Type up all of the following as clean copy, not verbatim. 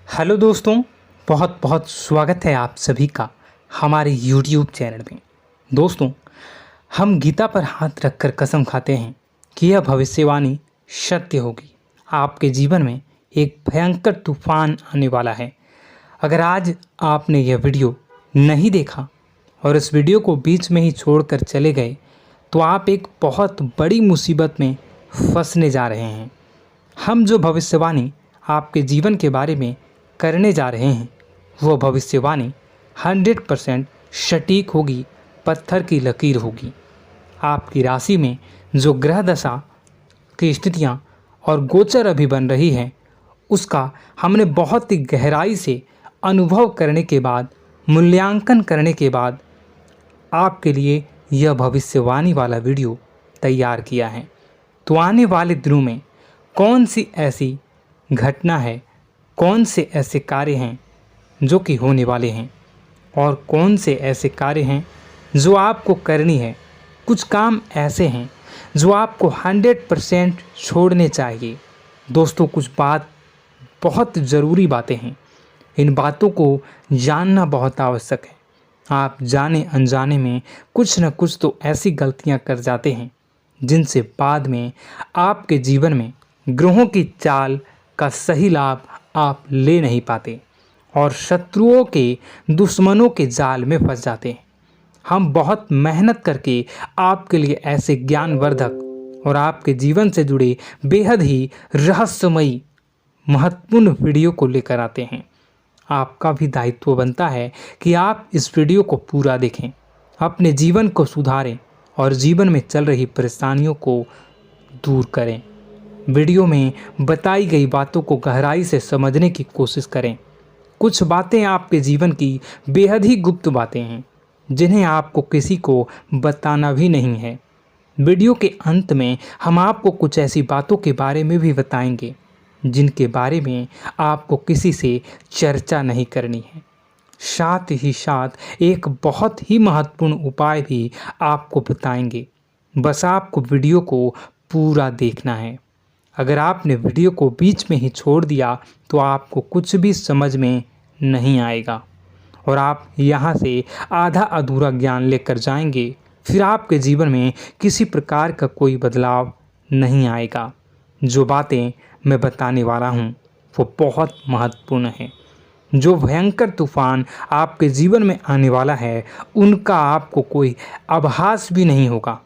Hello दोस्तों, बहुत बहुत स्वागत है आप सभी का हमारे YouTube चैनल में। दोस्तों, हम गीता पर हाथ रखकर कसम खाते हैं कि यह भविष्यवाणी सत्य होगी। आपके जीवन में एक भयंकर तूफान आने वाला है। अगर आज आपने यह वीडियो नहीं देखा और इस वीडियो को बीच में ही छोड़कर चले गए तो आप एक बहुत बड़ी मुसीबत में फंसने जा रहे हैं। हम जो भविष्यवाणी आपके जीवन के बारे में करने जा रहे हैं वो भविष्यवाणी 100% सटीक होगी, पत्थर की लकीर होगी। आपकी राशि में जो ग्रह दशा की स्थितियां और गोचर अभी बन रही है उसका हमने बहुत ही गहराई से अनुभव करने के बाद, मूल्यांकन करने के बाद आपके लिए यह भविष्यवाणी वाला वीडियो तैयार किया है। तो आने वाले दिनों में कौन सी ऐसी घटना है, कौन से ऐसे कार्य हैं जो कि होने वाले हैं और कौन से ऐसे कार्य हैं जो आपको करनी है। कुछ काम ऐसे हैं जो आपको 100% छोड़ने चाहिए। दोस्तों, कुछ बात बहुत ज़रूरी बातें हैं। इन बातों को जानना बहुत आवश्यक है। आप जाने अनजाने में कुछ न कुछ तो ऐसी गलतियां कर जाते हैं जिनसे बाद में आपके जीवन में ग्रहों की चाल का सही लाभ आप ले नहीं पाते और शत्रुओं के, दुश्मनों के जाल में फंस जाते हैं। हम बहुत मेहनत करके आपके लिए ऐसे ज्ञानवर्धक और आपके जीवन से जुड़े बेहद ही रहस्यमयी महत्वपूर्ण वीडियो को लेकर आते हैं। आपका भी दायित्व बनता है कि आप इस वीडियो को पूरा देखें, अपने जीवन को सुधारें और जीवन में चल रही परेशानियों को दूर करें। वीडियो में बताई गई बातों को गहराई से समझने की कोशिश करें। कुछ बातें आपके जीवन की बेहद ही गुप्त बातें हैं जिन्हें आपको किसी को बताना भी नहीं है। वीडियो के अंत में हम आपको कुछ ऐसी बातों के बारे में भी बताएंगे जिनके बारे में आपको किसी से चर्चा नहीं करनी है। साथ ही साथ एक बहुत ही महत्वपूर्ण उपाय भी आपको बताएंगे। बस आपको वीडियो को पूरा देखना है। अगर आपने वीडियो को बीच में ही छोड़ दिया तो आपको कुछ भी समझ में नहीं आएगा और आप यहाँ से आधा अधूरा ज्ञान लेकर जाएंगे। फिर आपके जीवन में किसी प्रकार का कोई बदलाव नहीं आएगा। जो बातें मैं बताने वाला हूँ वो बहुत महत्वपूर्ण है। जो भयंकर तूफान आपके जीवन में आने वाला है उनका आपको कोई आभास भी नहीं होगा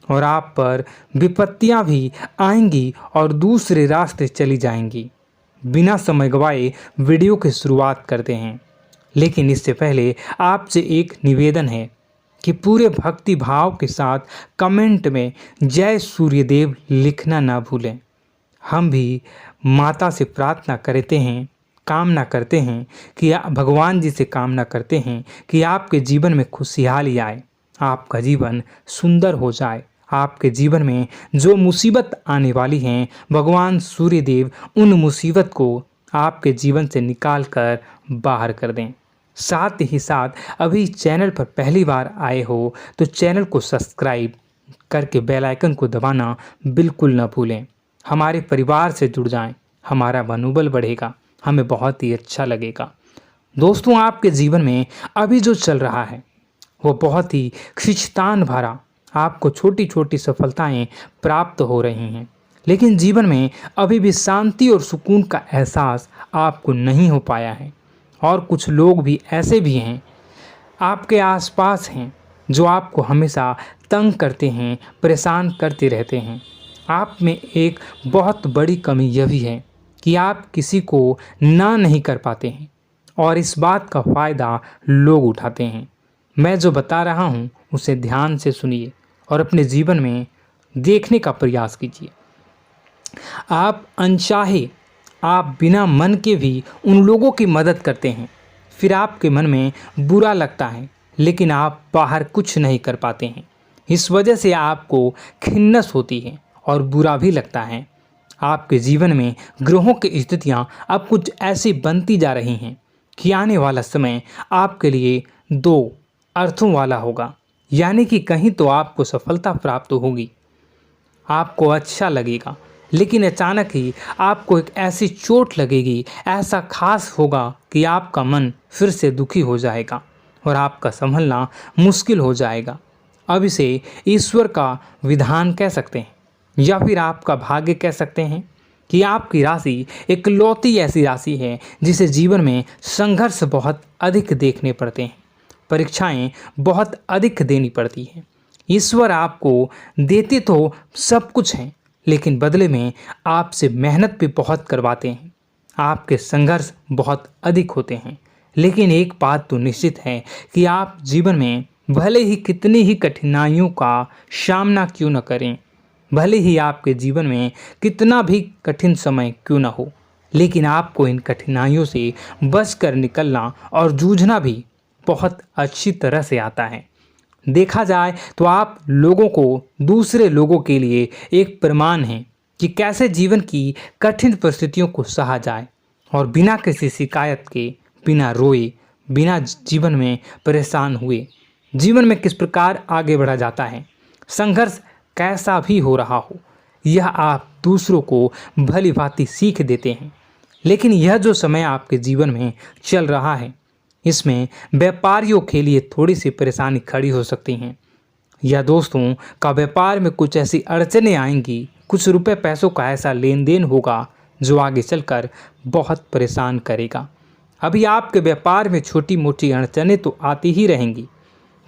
और आप पर विपत्तियां भी आएंगी और दूसरे रास्ते चली जाएंगी। बिना समय गवाए वीडियो की शुरुआत करते हैं, लेकिन इससे पहले आपसे एक निवेदन है कि पूरे भक्ति भाव के साथ कमेंट में जय सूर्यदेव लिखना ना भूलें। हम भी माता से प्रार्थना करते हैं, कामना करते हैं कि भगवान जी से कामना करते हैं कि आपके जीवन में खुशहाली आए, आपका जीवन सुंदर हो जाए। आपके जीवन में जो मुसीबत आने वाली हैं भगवान सूर्यदेव उन मुसीबत को आपके जीवन से निकाल कर बाहर कर दें। साथ ही साथ अभी चैनल पर पहली बार आए हो तो चैनल को सब्सक्राइब करके बेल आइकन को दबाना बिल्कुल न भूलें। हमारे परिवार से जुड़ जाएं, हमारा मनोबल बढ़ेगा, हमें बहुत ही अच्छा लगेगा। दोस्तों, आपके जीवन में अभी जो चल रहा है वो बहुत ही खींचतान भरा, आपको छोटी छोटी सफलताएं प्राप्त हो रही हैं, लेकिन जीवन में अभी भी शांति और सुकून का एहसास आपको नहीं हो पाया है। और कुछ लोग भी ऐसे भी हैं आपके आसपास हैं जो आपको हमेशा तंग करते हैं, परेशान करते रहते हैं। आप में एक बहुत बड़ी कमी यह भी है कि आप किसी को ना नहीं कर पाते हैं और इस बात का फ़ायदा लोग उठाते हैं। मैं जो बता रहा हूँ उसे ध्यान से सुनिए और अपने जीवन में देखने का प्रयास कीजिए। आप अनचाहे, आप बिना मन के भी उन लोगों की मदद करते हैं, फिर आपके मन में बुरा लगता है लेकिन आप बाहर कुछ नहीं कर पाते हैं। इस वजह से आपको खिन्नस होती है और बुरा भी लगता है। आपके जीवन में ग्रहों की स्थितियाँ अब कुछ ऐसी बनती जा रही हैं कि आने वाला समय आपके लिए दो अर्थों वाला होगा। यानी कि कहीं तो आपको सफलता प्राप्त होगी, आपको अच्छा लगेगा लेकिन अचानक ही आपको एक ऐसी चोट लगेगी, ऐसा खास होगा कि आपका मन फिर से दुखी हो जाएगा और आपका संभलना मुश्किल हो जाएगा। अब इसे ईश्वर का विधान कह सकते हैं या फिर आपका भाग्य कह सकते हैं कि आपकी राशि इकलौती ऐसी राशि है जिसे जीवन में संघर्ष बहुत अधिक देखने पड़ते हैं, परीक्षाएं बहुत अधिक देनी पड़ती हैं। ईश्वर आपको देते तो सब कुछ हैं, लेकिन बदले में आपसे मेहनत भी बहुत करवाते हैं। आपके संघर्ष बहुत अधिक होते हैं, लेकिन एक बात तो निश्चित है कि आप जीवन में भले ही कितनी ही कठिनाइयों का सामना क्यों न करें, भले ही आपके जीवन में कितना भी कठिन समय क्यों न हो, लेकिन आपको इन कठिनाइयों से बच कर निकलना और जूझना भी बहुत अच्छी तरह से आता है। देखा जाए तो आप लोगों को दूसरे लोगों के लिए एक प्रमाण हैं कि कैसे जीवन की कठिन परिस्थितियों को सहा जाए और बिना किसी शिकायत के, बिना रोए, बिना जीवन में परेशान हुए जीवन में किस प्रकार आगे बढ़ा जाता है। संघर्ष कैसा भी हो रहा हो, यह आप दूसरों को भली भांति सीख देते हैं। लेकिन यह जो समय आपके जीवन में चल रहा है, इसमें व्यापारियों के लिए थोड़ी सी परेशानी खड़ी हो सकती हैं, या दोस्तों का व्यापार में कुछ ऐसी अड़चनें आएंगी, कुछ रुपए पैसों का ऐसा लेन देन होगा जो आगे चलकर बहुत परेशान करेगा। अभी आपके व्यापार में छोटी मोटी अड़चनें तो आती ही रहेंगी,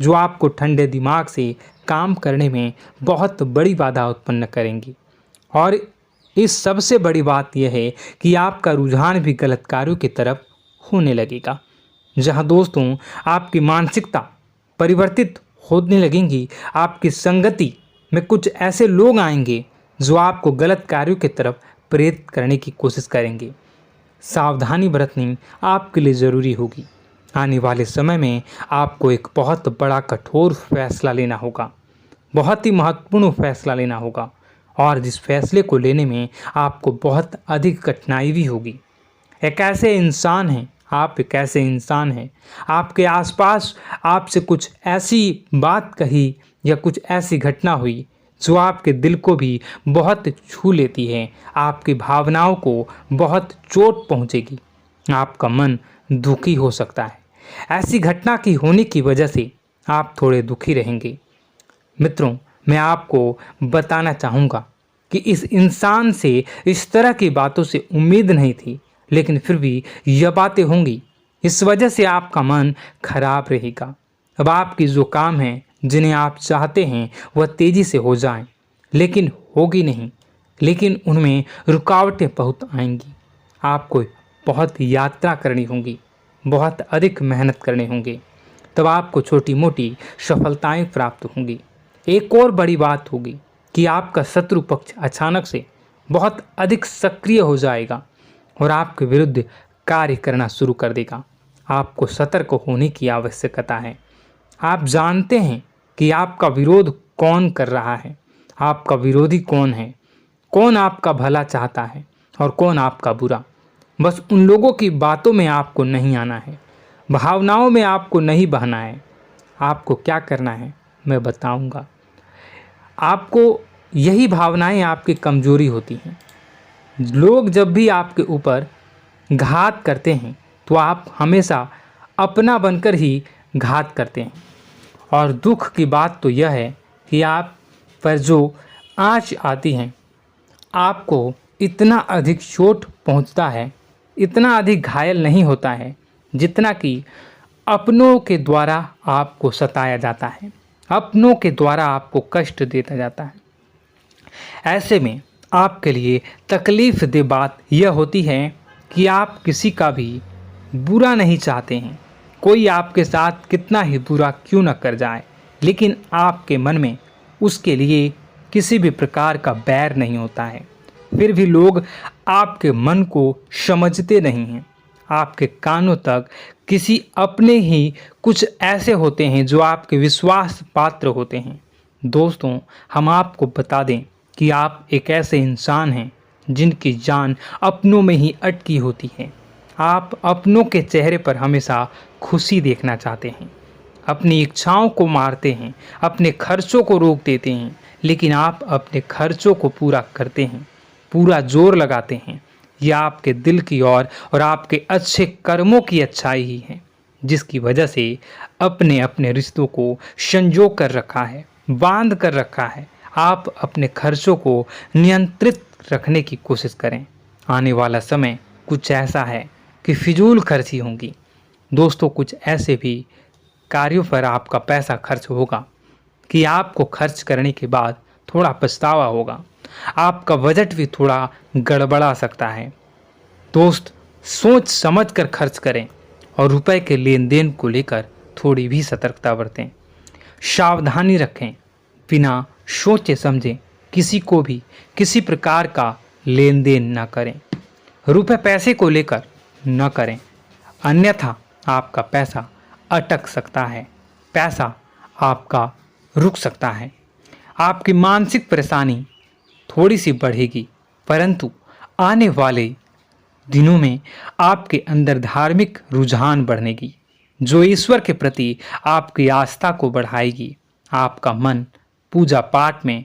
जो आपको ठंडे दिमाग से काम करने में बहुत बड़ी बाधा उत्पन्न करेंगी। और इस सबसे बड़ी बात यह है कि आपका रुझान भी गलत कार्यों की तरफ होने लगेगा, जहां दोस्तों आपकी मानसिकता परिवर्तित होने लगेंगी। आपकी संगति में कुछ ऐसे लोग आएंगे जो आपको गलत कार्यों की तरफ प्रेरित करने की कोशिश करेंगे। सावधानी बरतनी आपके लिए ज़रूरी होगी। आने वाले समय में आपको एक बहुत बड़ा कठोर फैसला लेना होगा, बहुत ही महत्वपूर्ण फैसला लेना होगा, और जिस फैसले को लेने में आपको बहुत अधिक कठिनाई भी होगी। एक ऐसे इंसान हैं, आप एक ऐसे इंसान हैं, आपके आसपास आपसे कुछ ऐसी बात कही या कुछ ऐसी घटना हुई जो आपके दिल को भी बहुत छू लेती है, आपकी भावनाओं को बहुत चोट पहुंचेगी, आपका मन दुखी हो सकता है। ऐसी घटना की होने की वजह से आप थोड़े दुखी रहेंगे। मित्रों, मैं आपको बताना चाहूँगा कि इस इंसान से इस तरह की बातों से उम्मीद नहीं थी, लेकिन फिर भी यह बातें होंगी। इस वजह से आपका मन खराब रहेगा। अब आपकी जो काम है, जिन्हें आप चाहते हैं वह तेज़ी से हो जाएं, लेकिन होगी नहीं, लेकिन उनमें रुकावटें बहुत आएंगी। आपको बहुत यात्रा करनी होगी, बहुत अधिक मेहनत करने होंगे, तब आपको छोटी मोटी सफलताएं प्राप्त होंगी। एक और बड़ी बात होगी कि आपका शत्रु पक्ष अचानक से बहुत अधिक सक्रिय हो जाएगा और आपके विरुद्ध कार्य करना शुरू कर देगा। आपको सतर्क होने की आवश्यकता है। आप जानते हैं कि आपका विरोध कौन कर रहा है, आपका विरोधी कौन है, कौन आपका भला चाहता है और कौन आपका बुरा। बस उन लोगों की बातों में आपको नहीं आना है, भावनाओं में आपको नहीं बहना है। आपको क्या करना है मैं बताऊंगा। आपको यही भावनाएं आपकी कमजोरी होती हैं। लोग जब भी आपके ऊपर घात करते हैं तो आप हमेशा अपना बनकर ही घात करते हैं। और दुख की बात तो यह है कि आप पर जो आँच आती है, आपको इतना अधिक चोट पहुंचता है, इतना अधिक घायल नहीं होता है जितना कि अपनों के द्वारा आपको सताया जाता है, अपनों के द्वारा आपको कष्ट देता जाता है। ऐसे में आपके लिए तकलीफ दे बात यह होती है कि आप किसी का भी बुरा नहीं चाहते हैं। कोई आपके साथ कितना ही बुरा क्यों न कर जाए, लेकिन आपके मन में उसके लिए किसी भी प्रकार का बैर नहीं होता है। फिर भी लोग आपके मन को समझते नहीं हैं। आपके कानों तक किसी अपने ही कुछ ऐसे होते हैं जो आपके विश्वास पात्र होते हैं। दोस्तों, हम आपको बता दें कि आप एक ऐसे इंसान हैं जिनकी जान अपनों में ही अटकी होती है। आप अपनों के चेहरे पर हमेशा खुशी देखना चाहते हैं, अपनी इच्छाओं को मारते हैं, अपने खर्चों को रोक देते हैं, लेकिन आप अपने खर्चों को पूरा करते हैं। पूरा जोर लगाते हैं, यह आपके दिल की और आपके अच्छे कर्मों की अच्छाई ही है, जिसकी वजह से अपने अपने रिश्तों को संजो कर रखा है, बांध कर रखा है। आप अपने खर्चों को नियंत्रित रखने की कोशिश करें। आने वाला समय कुछ ऐसा है कि फिजूल खर्ची होंगी। दोस्तों, कुछ ऐसे भी कार्यों पर आपका पैसा खर्च होगा कि आपको खर्च करने के बाद थोड़ा पछतावा होगा। आपका बजट भी थोड़ा गड़बड़ा सकता है। दोस्त, सोच समझ कर खर्च करें और रुपए के लेन देन को लेकर थोड़ी भी सतर्कता बरतें। सावधानी रखें, बिना सोचे समझे किसी को भी किसी प्रकार का लेन देन न करें। रुपए पैसे को लेकर न करें, अन्यथा आपका पैसा अटक सकता है, पैसा आपका रुक सकता है। आपकी मानसिक परेशानी थोड़ी सी बढ़ेगी, परंतु आने वाले दिनों में आपके अंदर धार्मिक रुझान बढ़नेगी, जो ईश्वर के प्रति आपकी आस्था को बढ़ाएगी। आपका मन पूजा पाठ में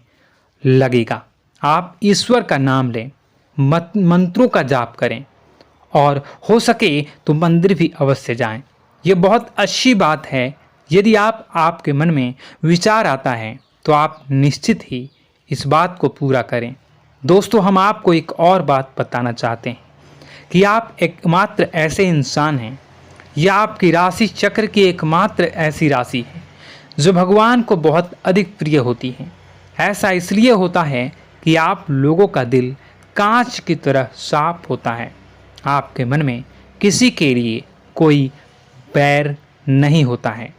लगेगा। आप ईश्वर का नाम लें, मंत्रों का जाप करें और हो सके तो मंदिर भी अवश्य जाएं। ये बहुत अच्छी बात है। यदि आपके मन में विचार आता है तो आप निश्चित ही इस बात को पूरा करें। दोस्तों, हम आपको एक और बात बताना चाहते हैं कि आप एकमात्र ऐसे इंसान हैं, यह आपकी राशि चक्र की एकमात्र ऐसी राशि है जो भगवान को बहुत अधिक प्रिय होती है। ऐसा इसलिए होता है कि आप लोगों का दिल कांच की तरह साफ होता है। आपके मन में किसी के लिए कोई बैर नहीं होता है।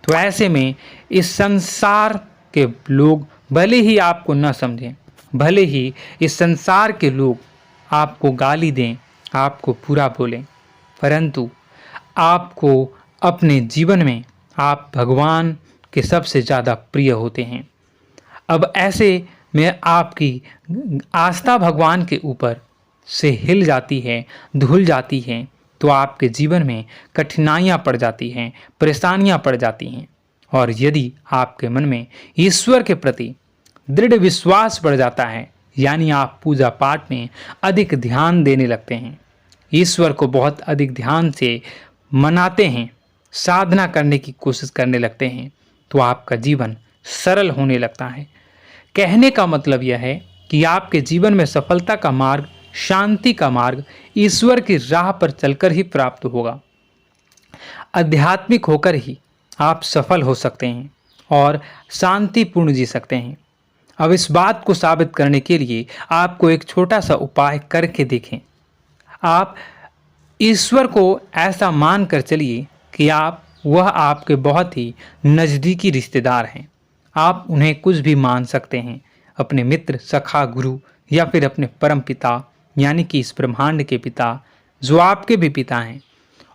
तो ऐसे में इस संसार के लोग भले ही आपको न समझें, भले ही इस संसार के लोग आपको गाली दें, आपको बुरा बोलें, परंतु आपको अपने जीवन में आप भगवान के सबसे ज़्यादा प्रिय होते हैं। अब ऐसे में आपकी आस्था भगवान के ऊपर से हिल जाती है, धुल जाती है, तो आपके जीवन में कठिनाइयाँ पड़ जाती हैं, परेशानियाँ पड़ जाती हैं। और यदि आपके मन में ईश्वर के प्रति दृढ़ विश्वास बढ़ जाता है, यानी आप पूजा पाठ में अधिक ध्यान देने लगते हैं, ईश्वर को बहुत अधिक ध्यान से मनाते हैं, साधना करने की कोशिश करने लगते हैं, तो आपका जीवन सरल होने लगता है। कहने का मतलब यह है कि आपके जीवन में सफलता का मार्ग, शांति का मार्ग ईश्वर की राह पर चलकर ही प्राप्त होगा। आध्यात्मिक होकर ही आप सफल हो सकते हैं और शांतिपूर्ण जी सकते हैं। अब इस बात को साबित करने के लिए आपको एक छोटा सा उपाय करके देखें। आप ईश्वर को ऐसा मान कर चलिए कि वह आपके बहुत ही नज़दीकी रिश्तेदार हैं। आप उन्हें कुछ भी मान सकते हैं, अपने मित्र, सखा, गुरु या फिर अपने परम पिता, यानी कि इस ब्रह्मांड के पिता, जो आपके भी पिता हैं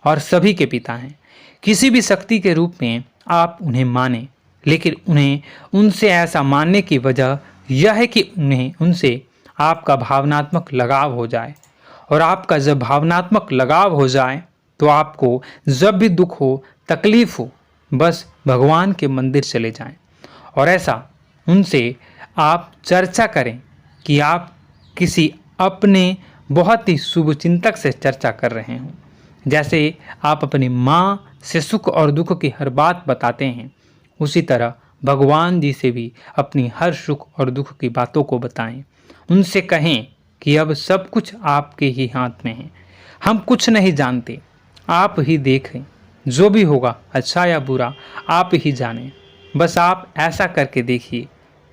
और सभी के पिता हैं। किसी भी शक्ति के रूप में आप उन्हें मानें, लेकिन उन्हें उनसे ऐसा मानने की वजह यह है कि उनसे आपका भावनात्मक लगाव हो जाए। और आपका जब भावनात्मक लगाव हो जाए तो आपको जब भी दुख हो, तकलीफ हो, बस भगवान के मंदिर चले जाएं और ऐसा उनसे आप चर्चा करें कि आप किसी अपने बहुत ही शुभचिंतक से चर्चा कर रहे हों। जैसे आप अपनी माँ से सुख और दुख की हर बात बताते हैं, उसी तरह भगवान जी से भी अपनी हर सुख और दुख की बातों को बताएं। उनसे कहें कि अब सब कुछ आपके ही हाथ में है, हम कुछ नहीं जानते, आप ही देखें, जो भी होगा अच्छा या बुरा आप ही जानें। बस आप ऐसा करके देखिए,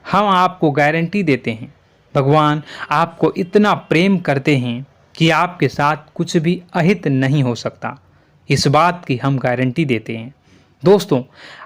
हम आपको गारंटी देते हैं, भगवान आपको इतना प्रेम करते हैं कि आपके साथ कुछ भी अहित नहीं हो सकता। इस बात की हम गारंटी देते हैं। दोस्तों,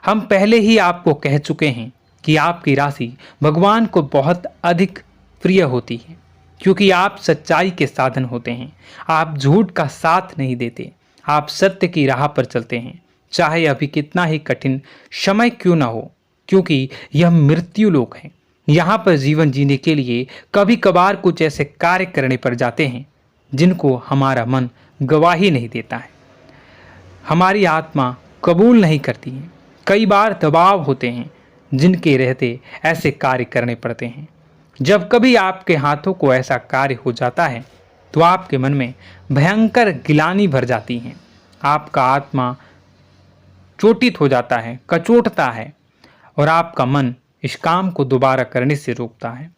हम पहले ही आपको कह चुके हैं कि आपकी राशि भगवान को बहुत अधिक प्रिय होती है, क्योंकि आप सच्चाई के साधन होते हैं। आप झूठ का साथ नहीं देते, आप सत्य की राह पर चलते हैं, चाहे अभी कितना ही कठिन समय क्यों ना हो, क्योंकि यह मृत्यु लोक है। यहाँ पर जीवन जीने के लिए कभी कभार कुछ ऐसे कार्य करने पड़ जाते हैं जिनको हमारा मन गवाही नहीं देता है, हमारी आत्मा कबूल नहीं करती है। कई बार दबाव होते हैं जिनके रहते ऐसे कार्य करने पड़ते हैं। जब कभी आपके हाथों को ऐसा कार्य हो जाता है तो आपके मन में भयंकर गिलानी भर जाती है। आपका आत्मा चोटित हो जाता है, कचोटता है और आपका मन इस काम को दोबारा करने से रोकता है।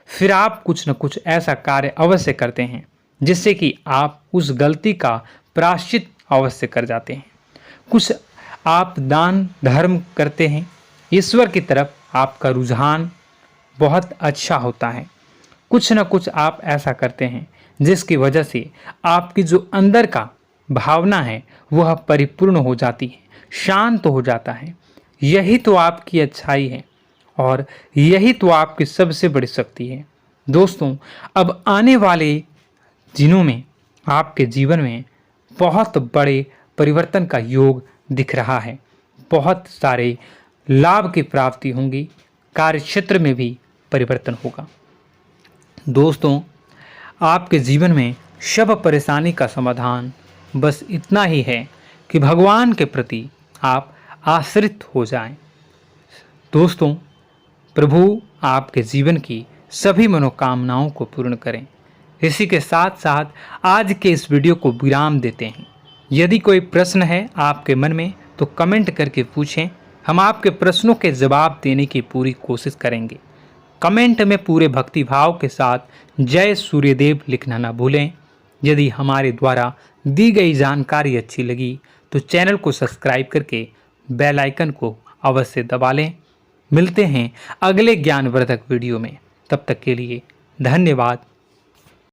फिर आप कुछ न कुछ ऐसा कार्य अवश्य करते हैं जिससे कि आप उस गलती का प्रायश्चित अवश्य कर जाते हैं। कुछ आप दान धर्म करते हैं। ईश्वर की तरफ आपका रुझान बहुत अच्छा होता है। कुछ न कुछ आप ऐसा करते हैं जिसकी वजह से आपकी जो अंदर का भावना है वह परिपूर्ण हो जाती है, शांत हो जाता है। यही तो आपकी अच्छाई है और यही तो आपकी सबसे बड़ी शक्ति है। दोस्तों, अब आने वाले दिनों में आपके जीवन में बहुत बड़े परिवर्तन का योग दिख रहा है। बहुत सारे लाभ की प्राप्ति होंगी, कार्यक्षेत्र में भी परिवर्तन होगा। दोस्तों, आपके जीवन में सब परेशानी का समाधान बस इतना ही है कि भगवान के प्रति आप आश्रित हो जाएं। दोस्तों, प्रभु आपके जीवन की सभी मनोकामनाओं को पूर्ण करें। इसी के साथ साथ आज के इस वीडियो को विराम देते हैं। यदि कोई प्रश्न है आपके मन में तो कमेंट करके पूछें, हम आपके प्रश्नों के जवाब देने की पूरी कोशिश करेंगे। कमेंट में पूरे भक्तिभाव के साथ जय सूर्यदेव लिखना ना भूलें। यदि हमारे द्वारा दी गई जानकारी अच्छी लगी तो चैनल को सब्सक्राइब करके बेल आइकन को अवश्य दबा लें। मिलते हैं अगले ज्ञानवर्धक वीडियो में। तब तक के लिए धन्यवाद।